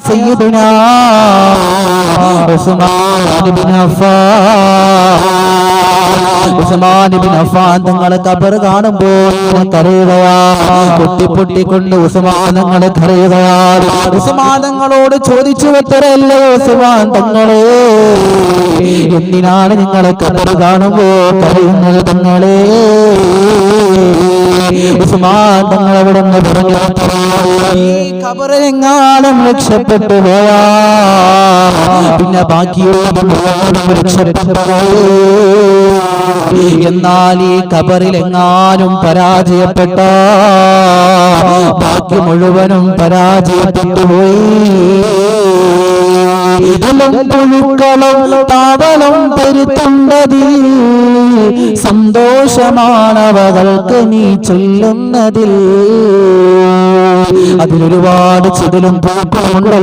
സയ്യിദുനാ ഉസ്മാൻ ഇബ്നു അഫ്ഫാൻ തങ്ങളെ ഖബർ കാണുമ്പോൾ കരയുകയാ. പൊട്ടിപ്പൊട്ടിക്കൊണ്ട് ഉസ്മാൻ തങ്ങളെ കരയുകയാ. ഉസ്മാൻ തങ്ങളോട് ചോദിച്ചു വെത്തരല്ലേ ഉസ്മാൻ തങ്ങളെ, എന്തിനാണ് നിങ്ങളെ ഖബർ കാണുമ്പോ കരയുന്നത് തങ്ങളെ? ഉസ്മാൻ തങ്ങൾ അവിടെ നിന്ന് പറഞ്ഞു, ഈ ഖബറെങ്ങാനും രക്ഷപ്പെട്ടു പോയാ പിന്നെ ബാക്കിയുള്ള രക്ഷപ്പെട്ടു. എന്നാൽ ഈ ഖബറിലെങ്ങാനും പരാജയപ്പെട്ട ബാക്കി മുഴുവനും പരാജയപ്പെട്ടു പോയി. പുഴുക്കളും താവളം പെരുത്തുണ്ടതിൽ സന്തോഷമാണവകൾക്ക് നീ ചൊല്ലുന്നതിൽ. അതിലൊരുപാട് ചിതലും പൂക്കളുമുണ്ട്.